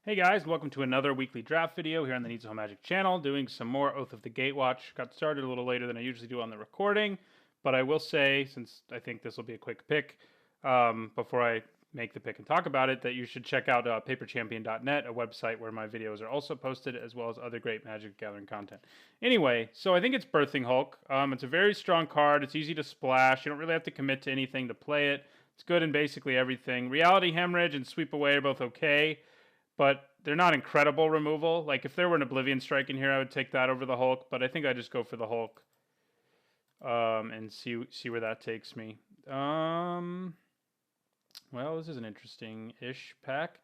Hey guys, welcome to another weekly draft video here on the Needs of Home Magic channel, doing some more Oath of the Gatewatch. Got started a little later than I usually do on the recording, but I will say, since I think this will be a quick pick, before I make the pick and talk about it, that you should check out paperchampion.net, a website where my videos are also posted, as well as other great Magic Gathering content. Anyway, so I think it's Birthing Hulk. It's a very strong card. It's easy to splash. You don't really have to commit to anything to play it. It's good in basically everything. Reality Hemorrhage and Sweep Away are both okay, but they're not incredible removal. Like if there were an Oblivion Strike in here, I would take that over the Hulk. But I think I just go for the Hulk and see where that takes me. Well, this is an interesting-ish pack.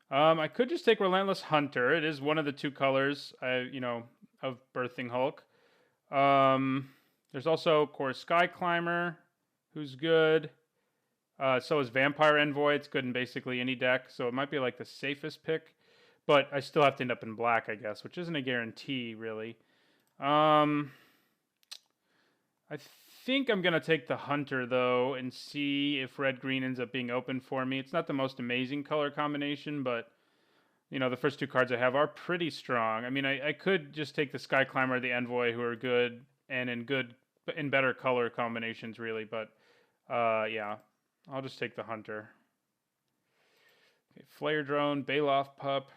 I could just take Relentless Hunter. It is one of the two colors, of Birthing Hulk. There's also Core Sky Climber, who's good. So is Vampire Envoy. It's good in basically any deck, so it might be like the safest pick. But I still have to end up in black, I guess, which isn't a guarantee, really. I think I'm going to take the Hunter, though, and see if red-green ends up being open for me. It's not the most amazing color combination, but, the first two cards I have are pretty strong. I mean, I could just take the Sky Climber or the Envoy, who are good and in better color combinations, really. But, yeah, I'll just take the Hunter. Okay, Flare Drone, Baloth Pup.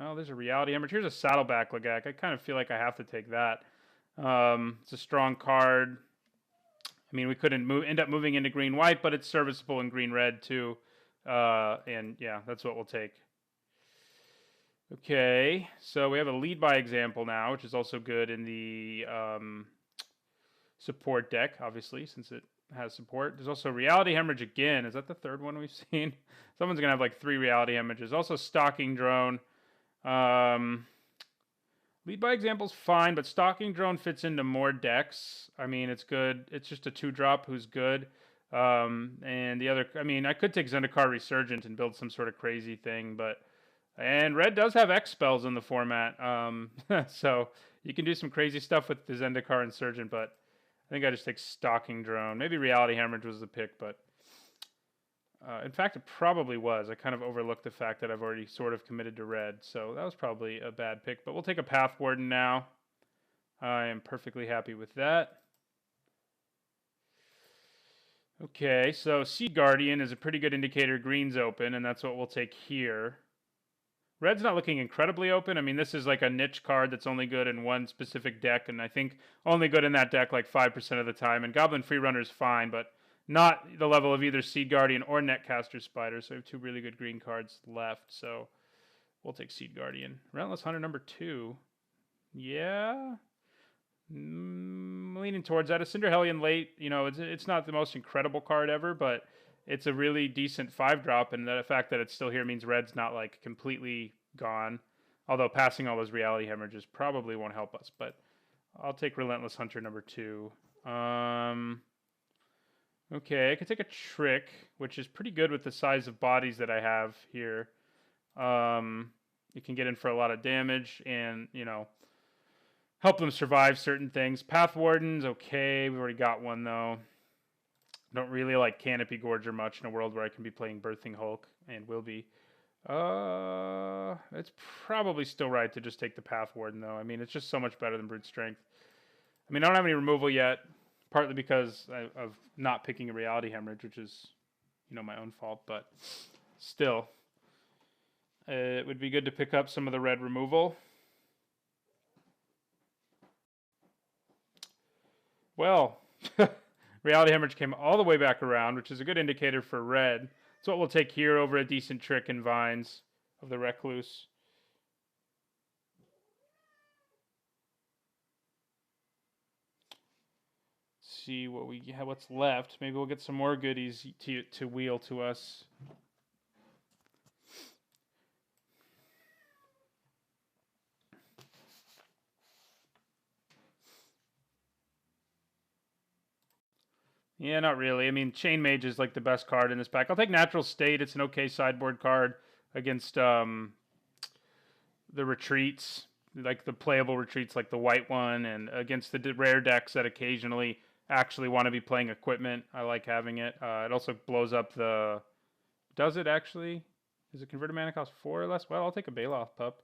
Oh, there's a Reality Hemorrhage. Here's a Saddleback Lagak. I kind of feel like I have to take that. It's a strong card. I mean, we couldn't end up moving into green-white, but it's serviceable in green-red, too. And, yeah, that's what we'll take. Okay, so we have a lead by example now, which is also good in the support deck, obviously, since it has support. There's also Reality Hemorrhage again. Is that the third one we've seen? Someone's going to have like 3 Reality Hemorrhages. Also Stalking Drone. Lead by example's fine, but Stalking Drone fits into more decks. I mean, it's good. It's just a 2-drop who's good. And the other, I mean, I could take Zendikar Resurgent and build some sort of crazy thing, and red does have X spells in the format. So you can do some crazy stuff with the Zendikar Insurgent, but I think I just take Stalking Drone. Maybe Reality Hemorrhage was the pick, but in fact, it probably was. I kind of overlooked the fact that I've already sort of committed to red, so that was probably a bad pick. But we'll take a Path Warden now. I am perfectly happy with that. Okay, so Seed Guardian is a pretty good indicator green's open, and that's what we'll take here. Red's not looking incredibly open. I mean, this is like a niche card that's only good in one specific deck, and I think only good in that deck like 5% of the time. And Goblin Freerunner is fine, but not the level of either Seed Guardian or Netcaster Spider. So we have 2 really good green cards left. So we'll take Seed Guardian. Relentless Hunter number 2. Yeah. Leaning towards that. A Cinder Hellion late, it's not the most incredible card ever, but it's a really decent 5-drop, and the fact that it's still here means red's not like completely gone. Although passing all those Reality Hemorrhages probably won't help us, but I'll take Relentless Hunter number 2. Okay, I could take a Trick, which is pretty good with the size of bodies that I have here. You can get in for a lot of damage and, help them survive certain things. Path Warden's okay. We've already got one, though. Don't really like Canopy Gorger much in a world where I can be playing Birthing Hulk, and will be. It's probably still right to just take the Path Warden, though. I mean, it's just so much better than Brute Strength. I mean, I don't have any removal yet, partly because of not picking a Reality Hemorrhage, which is, my own fault, but still. It would be good to pick up some of the red removal. Well, Reality Hemorrhage came all the way back around, which is a good indicator for red. That's what we'll take here over a decent Trick and Vines of the Recluse. See what we have, what's left. Maybe we'll get some more goodies to wheel to us. Yeah, not really. I mean, Chain Mage is like the best card in this pack. I'll take Natural State. It's an okay sideboard card against the retreats, like the playable retreats like the white one, and against the rare decks that occasionally actually want to be playing equipment. I like having it. It also blows up the... Does it actually? Is it converted mana cost 4 or less? Well, I'll take a Baloth pup.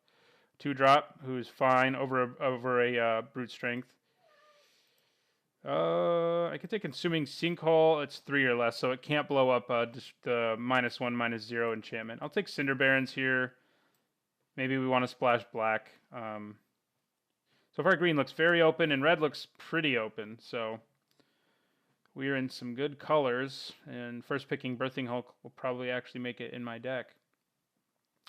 2-drop, who's fine over a brute strength. I could take consuming sinkhole. It's 3 or less, so it can't blow up just the -1/-0 enchantment. I'll take Cinder Barons here. Maybe we want to splash black. So far, green looks very open, and red looks pretty open. So we are in some good colors, and first picking Birthing Hulk will probably actually make it in my deck.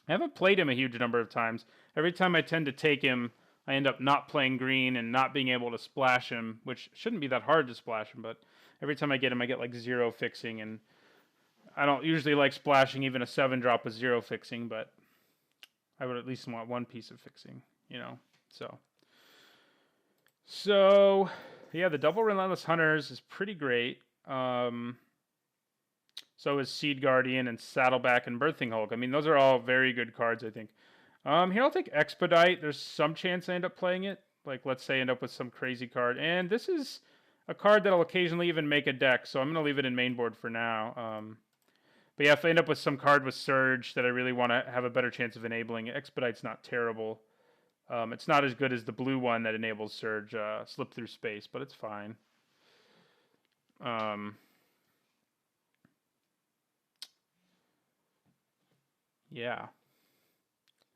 I haven't played him a huge number of times. Every time I tend to take him, I end up not playing green and not being able to splash him, which shouldn't be that hard to splash him, but every time I get him, I get like 0 fixing, and I don't usually like splashing even a 7-drop with 0 fixing, but I would at least want 1 piece of fixing, you know, So, yeah, the double Relentless Hunters is pretty great. So is Seed Guardian and Saddleback and Birthing Hulk. I mean, those are all very good cards, I think. Here I'll take Expedite. There's some chance I end up playing it. Like, let's say I end up with some crazy card. And this is a card that I'll occasionally even make a deck, so I'm going to leave it in main board for now. But yeah, if I end up with some card with Surge that I really want to have a better chance of enabling, Expedite's not terrible. It's not as good as the blue one that enables Surge, Slip Through Space, but it's fine. Yeah.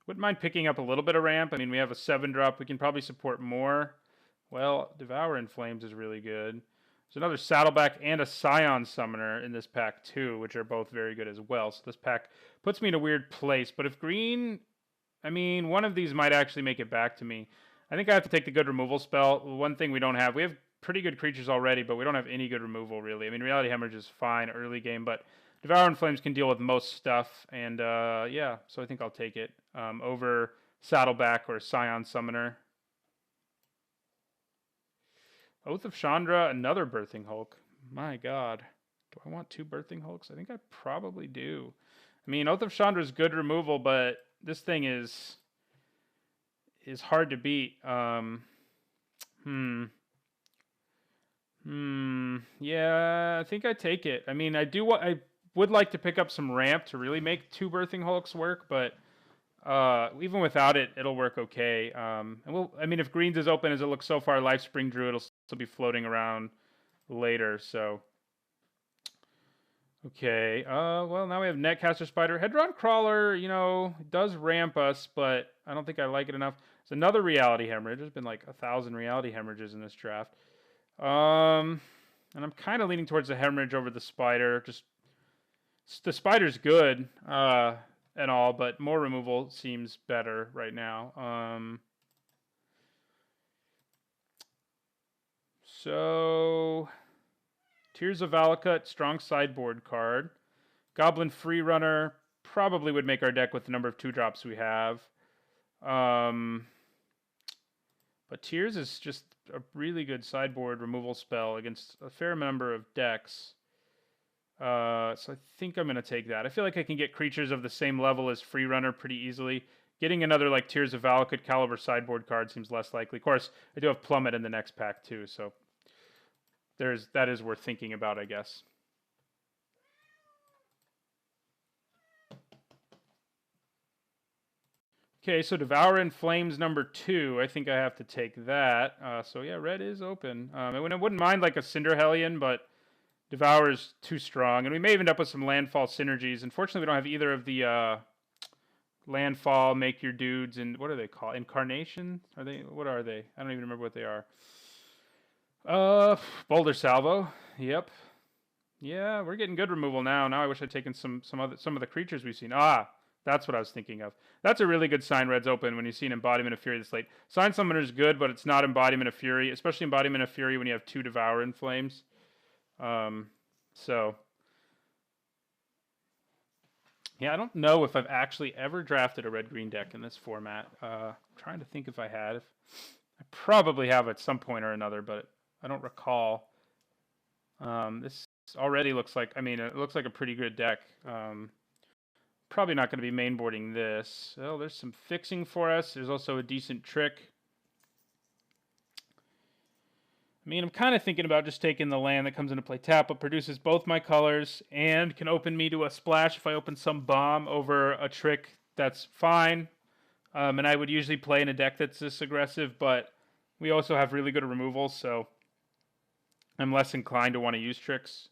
Wouldn't mind picking up a little bit of ramp. I mean, we have a 7-drop. We can probably support more. Well, Devour in Flames is really good. There's another Saddleback and a Scion Summoner in this pack too, which are both very good as well. So this pack puts me in a weird place. But if green, I mean, one of these might actually make it back to me. I think I have to take the good removal spell. One thing we don't have, we have pretty good creatures already, but we don't have any good removal really. I mean, Reality Hemorrhage is fine early game, but Devour in Flames can deal with most stuff. And yeah, so I think I'll take it over Saddleback or Scion Summoner. Oath of Chandra, another Birthing Hulk. My God. Do I want 2 Birthing Hulks? I think I probably do. I mean, Oath of Chandra is good removal, but this thing is hard to beat. Yeah, I think I take it. I mean, I would like to pick up some ramp to really make 2 Birthing Hulks work, but even without it, it'll work okay. And I mean, if greens as open as it looks so far, Lifespring Druid will still be floating around later. So, okay. Well, now we have Netcaster Spider. Hedron Crawler, you know, does ramp us, but I don't think I like it enough. It's another Reality Hemorrhage. There's been like 1,000 Reality Hemorrhages in this draft. And I'm kind of leaning towards the Hemorrhage over the Spider. Just the Spider's good. And all, but more removal seems better right now. So Tears of Valakut, strong sideboard card. Goblin Freerunner probably would make our deck with the number of 2-drops we have. But Tears is just a really good sideboard removal spell against a fair number of decks. So I think I'm going to take that. I feel like I can get creatures of the same level as Freerunner pretty easily. Getting another like Tears of Valakut caliber sideboard card seems less likely. Of course, I do have Plummet in the next pack too, so that is worth thinking about, I guess. Okay, so Devour in Flames number 2. I think I have to take that. So yeah, red is open. I wouldn't mind like a Cinder Hellion, but Devour is too strong, and we may end up with some landfall synergies. Unfortunately, we don't have either of the landfall, make your dudes, and what are they called? Incarnation? What are they? I don't even remember what they are. Boulder Salvo. Yep. Yeah, we're getting good removal now. Now I wish I'd taken some of the creatures we've seen. That's what I was thinking of. That's a really good sign red's open when you see an Embodiment of Fury this late. Sign Summoner is good, but it's not Embodiment of Fury, especially Embodiment of Fury when you have 2 Devour in Flames. So yeah, I don't know if I've actually ever drafted a red-green deck in this format. I'm trying to think if I had. I probably have at some point or another, but I don't recall. This already looks like, it looks like a pretty good deck. Probably not going to be mainboarding this. Oh, there's some fixing for us. There's also a decent trick. I mean, I'm kind of thinking about just taking the land that comes into play tap, but produces both my colors and can open me to a splash if I open some bomb over a trick. That's fine. And I would usually play in a deck that's this aggressive, but we also have really good removals, so I'm less inclined to want to use tricks.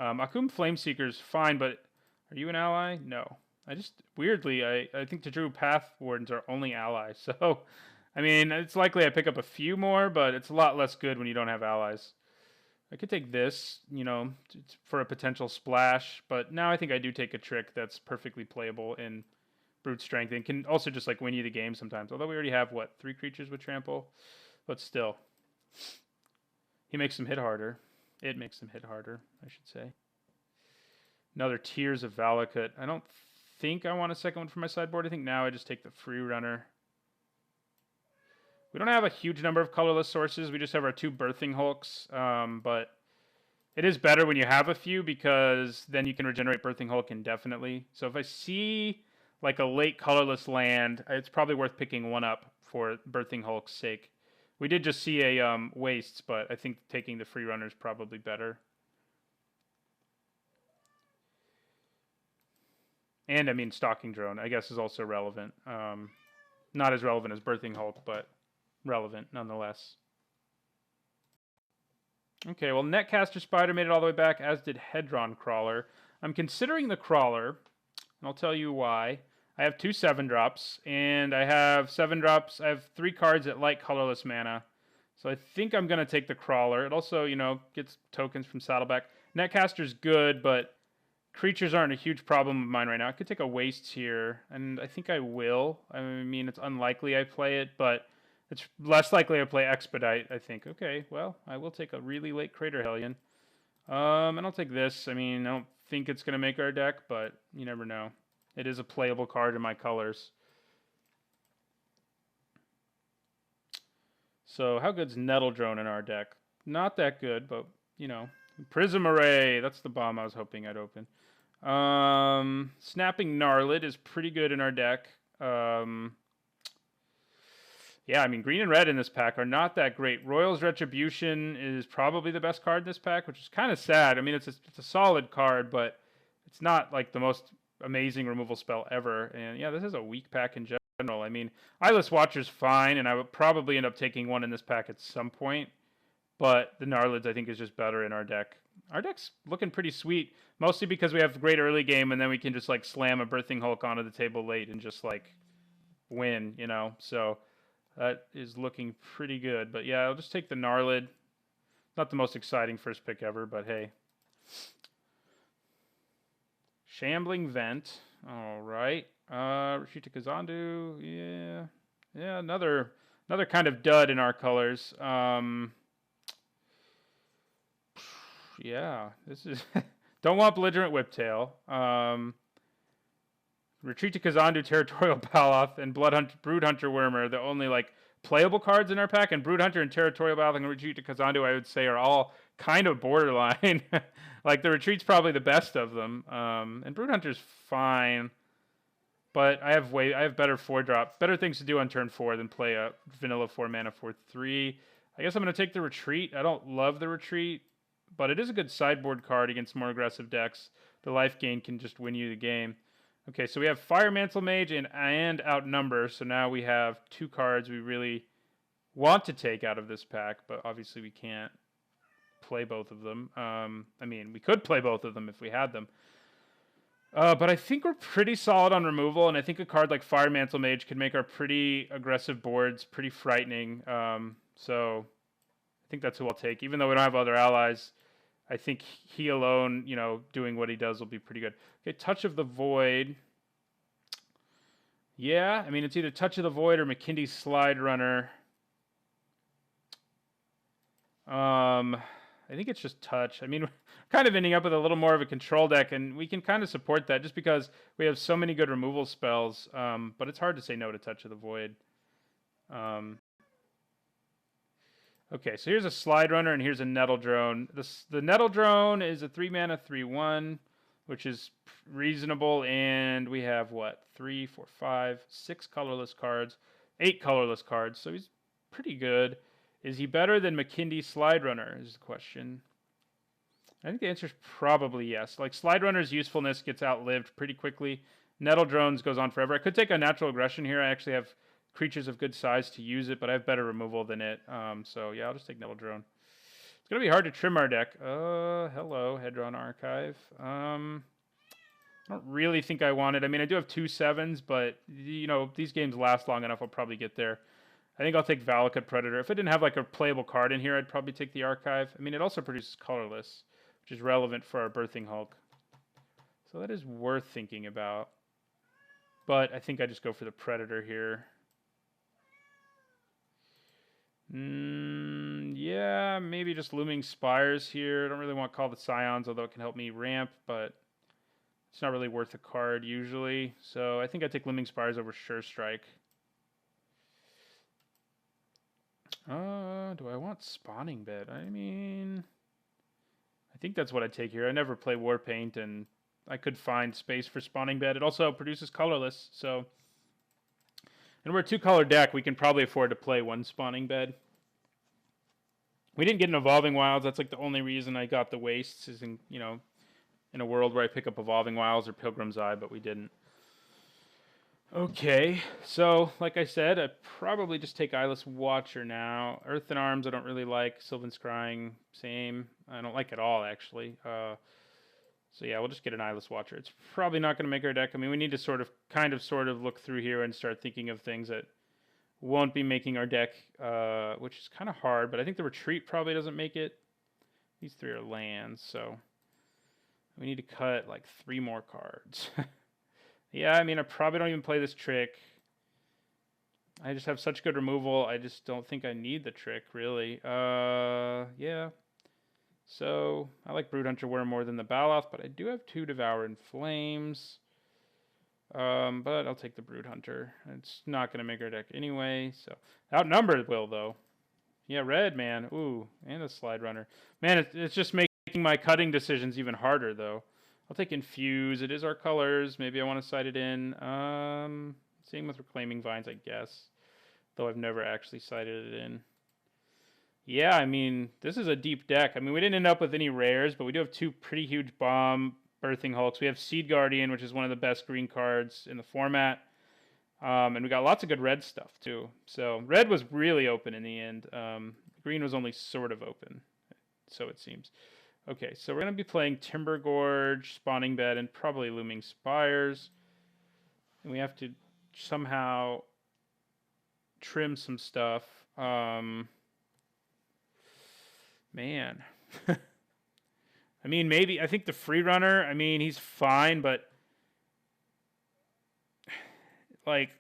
Akum Flameseeker's fine, but are you an ally? No. I just, weirdly, I think the Drew Path Wardens are only allies, so, I mean, it's likely I pick up a few more, but it's a lot less good when you don't have allies. I could take this, you know, for a potential splash, but now I think I do take a trick that's perfectly playable in brute strength and can also just like win you the game sometimes. Although we already have what, 3 creatures with trample, but still, he makes them hit harder. It makes them hit harder, I should say. Another Tears of Valakut. I don't think I want a second one for my sideboard. I think now I just take the free runner. We don't have a huge number of colorless sources. We just have our 2 Birthing Hulks, but it is better when you have a few because then you can regenerate Birthing Hulk indefinitely. So if I see like a late colorless land, it's probably worth picking one up for Birthing Hulk's sake. We did just see a Wastes, but I think taking the free runner is probably better. And I mean, Stalking Drone, I guess, is also relevant. Not as relevant as Birthing Hulk, but relevant nonetheless. Okay, well, Netcaster Spider made it all the way back, as did Hedron Crawler. I'm considering the Crawler, and I'll tell you why. I have 2 7-drops, and I have 7-drops. I have 3 cards that like colorless mana. So I think I'm going to take the Crawler. It also, you know, gets tokens from Saddleback. Netcaster's good, but creatures aren't a huge problem of mine right now. I could take a Wastes here, and I think I will. I mean, it's unlikely I play it, but it's less likely I play Expedite, I think. Okay, well, I will take a really late Crater Hellion. And I'll take this. I mean, I don't think it's going to make our deck, but you never know. It is a playable card in my colors. So how good's Nettle Drone in our deck? Not that good, but, you know. Prism Array. That's the bomb I was hoping I'd open. Snapping Gnarlid is pretty good in our deck. Yeah, I mean, green and red in this pack are not that great. Royal's Retribution is probably the best card in this pack, which is kind of sad. I mean, it's a solid card, but it's not like the most amazing removal spell ever. And yeah, this is a weak pack in general. I mean, Eyeless Watcher's fine, and I would probably end up taking one in this pack at some point. But the Gnarlids, I think, is just better in our deck. Our deck's looking pretty sweet, mostly because we have great early game, and then we can just like slam a Birthing Hulk onto the table late and just like win, you know. So that is looking pretty good. But yeah, I'll just take the Gnarlid. Not the most exciting first pick ever, but hey. Shambling Vent. All right. Retreat to Kazandu. Yeah. Yeah, another kind of dud in our colors. Yeah, this is... Don't want Belligerent Whiptail. Retreat to Kazandu, Territorial Baloth, and Broodhunter Wormer are the only, like, playable cards in our pack. And Broodhunter and Territorial Baloth and Retreat to Kazandu, I would say, are all kind of borderline. Like, the Retreat's probably the best of them. And Broodhunter's fine. But I have better 4-drop, better things to do on turn 4 than play a vanilla 4-mana 4/3. I guess I'm going to take the Retreat. I don't love the Retreat, but it is a good sideboard card against more aggressive decks. The life gain can just win you the game. Okay, so we have Fire Mantle Mage and Outnumber, so now we have 2 cards we really want to take out of this pack, but obviously we can't play both of them. I mean, we could play both of them if we had them. But I think we're pretty solid on removal, and I think a card like Fire Mantle Mage can make our pretty aggressive boards pretty frightening. So I think that's who I'll take. Even though we don't have other allies, I think he alone, you know, doing what he does will be pretty good. Okay, Touch of the Void. Yeah, I mean, it's either Touch of the Void or McKindy's Slide Runner. I think it's just Touch. I mean, we're kind of ending up with a little more of a control deck, and we can kind of support that just because we have so many good removal spells. But it's hard to say no to Touch of the Void. Okay, so here's a Slide Runner, and here's a Nettle Drone. The Nettle Drone is a 3-mana 3/1, which is reasonable, and we have, what, 3, 4, 5, 6 colorless cards, 8 colorless cards, so he's pretty good. Is he better than McKindy Slide Runner is the question. I think the answer is probably yes. Like, Slide Runner's usefulness gets outlived pretty quickly. Nettle Drones goes on forever. I could take a Natural Aggression here. I actually have creatures of good size to use it, but I have better removal than it. So, yeah, I'll just take Nettle Drone. It's going to be hard to trim our deck. Hello, Hedron Archive. I don't really think I want it. I mean, I do have 2 7s, but, you know, these games last long enough. I'll probably get there. I think I'll take Valakut Predator. If it didn't have, like, a playable card in here, I'd probably take the Archive. I mean, it also produces colorless, which is relevant for our Birthing Hulk. So that is worth thinking about. But I think I just go for the Predator here. Yeah, maybe just Looming Spires here. I don't really want to call the Scions, although it can help me ramp, but it's not really worth a card usually. So I think I take Looming Spires over Sure Strike. Do I want Spawning Bed? I mean, I think that's what I take here. I never play Warpaint, and I could find space for Spawning Bed. It also produces colorless, so... And we're a 2-color deck. We can probably afford to play 1 Spawning Bed. We didn't get an Evolving Wilds. That's like the only reason I got the Wastes is in, you know, in a world where I pick up Evolving Wilds or Pilgrim's Eye, but we didn't. Okay, so like I said, I'd probably just take Eyeless Watcher now. Earthen Arms I don't really like. Sylvan Scrying, same. I don't like at all, actually. So yeah, we'll just get an Eyeless Watcher. It's probably not going to make our deck. I mean, we need to kind of look through here and start thinking of things that won't be making our deck, which is kind of hard, but I think the Retreat probably doesn't make it. These 3 are lands, so we need to cut like 3 more cards. Yeah, I mean, I probably don't even play this trick. I just have such good removal. I just don't think I need the trick, really. Yeah. So, I like Broodhunter Worm more than the Baloth, but I do have 2 Devour in Flames. But I'll take the Broodhunter. It's not going to make our deck anyway, so... Outnumbered will, though. Yeah, red, man. Ooh, and a Slide Runner. Man, it's just making my cutting decisions even harder, though. I'll take Infuse. It is our colors. Maybe I want to side it in. Same with Reclaiming Vines, I guess. Though I've never actually sided it in. Yeah, I mean, this is a deep deck. I mean, we didn't end up with any rares, but we do have 2 pretty huge bomb Birthing Hulks. We have Seed Guardian, which is one of the best green cards in the format. And we got lots of good red stuff, too. So, red was really open in the end. Green was only sort of open, so it seems. Okay, so we're going to be playing Timber Gorge, Spawning Bed, and probably Looming Spires. And we have to somehow trim some stuff. Man. I mean, maybe, I think the Free Runner, I mean, he's fine, but like,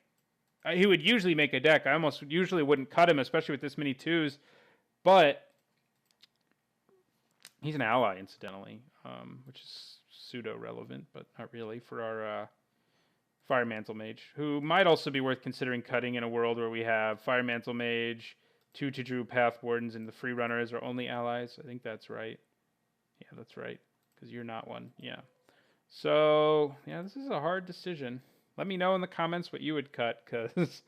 he would usually make a deck. I almost usually wouldn't cut him, especially with this many 2s, but he's an ally, incidentally, which is pseudo-relevant, but not really, for our Fire Mantle Mage, who might also be worth considering cutting in a world where we have Fire Mantle Mage, 2 Tidru Path Wardens, and the Free Runner as our only allies. I think that's right. Yeah, that's right, because you're not one. Yeah. So, yeah, this is a hard decision. Let me know in the comments what you would cut, because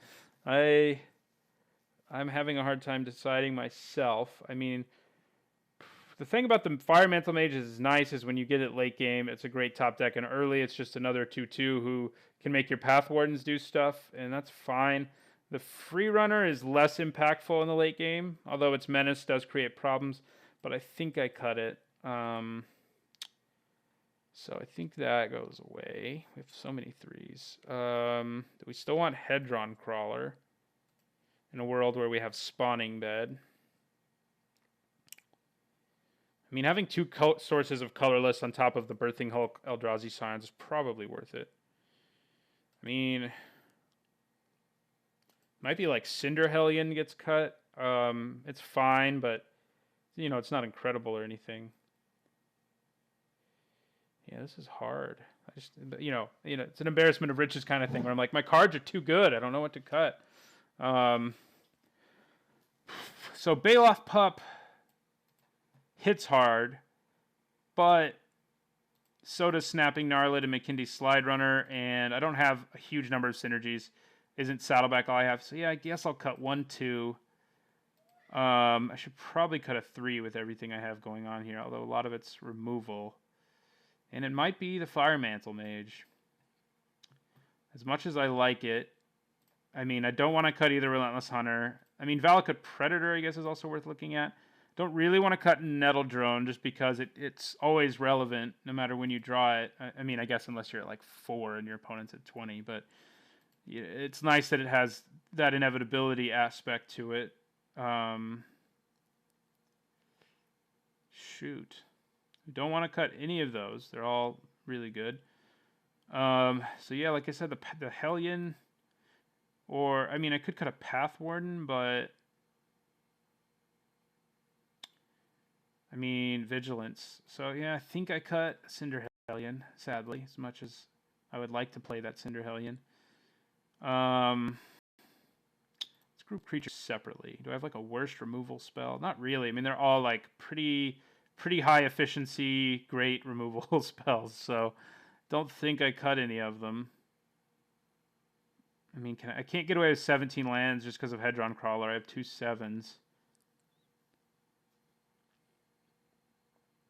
I'm having a hard time deciding myself. I mean, the thing about the Fire Mantle Mage is nice is when you get it late game, it's a great top deck, and early it's just another 2/2 who can make your Path Wardens do stuff, and that's fine. The Free Runner is less impactful in the late game, although its menace does create problems, but I think I cut it. So I think that goes away. We have so many 3s. We still want Hedron Crawler in a world where we have Spawning Bed. I mean, having 2 sources of colorless on top of the Birthing Hulk Eldrazi Scions is probably worth it. I mean, might be like Cinder Hellion gets cut. It's fine, but, you know, it's not incredible or anything. Yeah, this is hard. I just, you know, it's an embarrassment of riches kind of thing where I'm like, my cards are too good. I don't know what to cut. So Baloth Pup hits hard, but so does Snapping Gnarlid and McKindy Slide Runner, and I don't have a huge number of synergies. Isn't Saddleback all I have? So yeah, I guess I'll cut 1, 2. I should probably cut a 3 with everything I have going on here, although a lot of it's removal. And it might be the Fire Mantle Mage. As much as I like it, I mean, I don't want to cut either Relentless Hunter. I mean, Valakut Predator, I guess, is also worth looking at. Don't really want to cut Nettle Drone just because it's always relevant no matter when you draw it. I mean, I guess unless you're at like 4 and your opponent's at 20, but it's nice that it has that inevitability aspect to it. Shoot. We don't want to cut any of those. They're all really good. So yeah, like I said, the Hellion, or I mean, I could cut a Path Warden, but I mean, Vigilance. So yeah, I think I cut Cinder Hellion, sadly, as much as I would like to play that Cinder Hellion. Let's group creatures separately. Do I have like a worst removal spell? Not really. I mean, they're all like pretty high efficiency, great removal spells. So don't think I cut any of them. I mean, I can't get away with 17 lands just because of Hedron Crawler. I have 2 7s.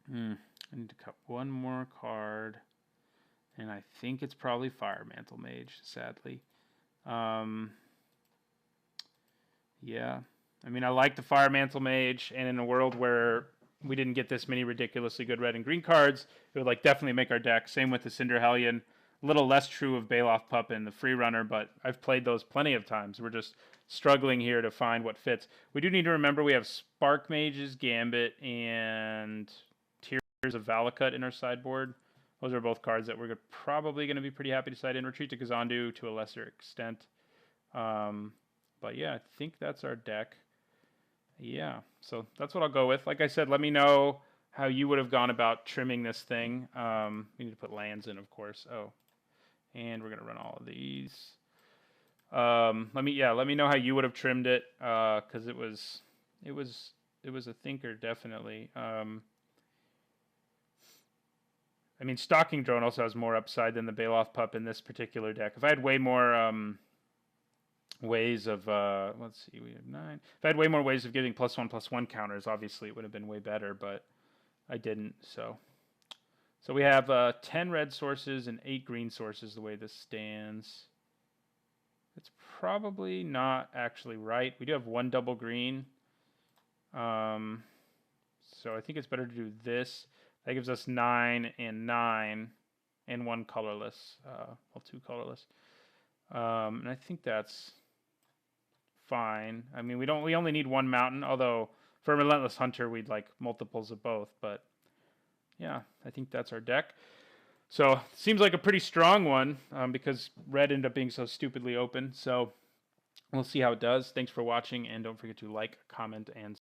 I need to cut one more card, and I think it's probably Fire Mantle Mage, sadly. Yeah, I mean, I like the Fire Mantle Mage, and in a world where we didn't get this many ridiculously good red and green cards, it would like definitely make our deck. Same with the Cinder Hellion. A little less true of Baloth Pup and the Free Runner, but I've played those plenty of times. We're just struggling here to find what fits. We do need to remember we have Spark Mage's Gambit and Tears of Valakut in our sideboard. Those are both cards that we're probably going to be pretty happy to side in. Retreat to Kazandu to a lesser extent. But yeah, I think that's our deck. Yeah, so that's what I'll go with. Like I said, let me know how you would have gone about trimming this thing. We need to put lands in, of course. Oh, and we're gonna run all of these. Let me know how you would have trimmed it, because it was a thinker, definitely. I mean, Stalking Drone also has more upside than the Baloth Pup in this particular deck. If I had way more ways of, let's see, we have 9. If I had way more ways of getting +1/+1 counters, obviously it would have been way better, but I didn't. So we have 10 red sources and 8 green sources the way this stands. It's probably not actually right. We do have 1 double green. So I think it's better to do this. That gives us 9 and 9 and 1 colorless. Well, 2 colorless. And I think that's fine. I mean, we only need 1 mountain, although for Relentless Hunter we'd like multiples of both, but yeah, I think that's our deck. So seems like a pretty strong one, because red ended up being so stupidly open. So we'll see how it does. Thanks for watching, and don't forget to like, comment, and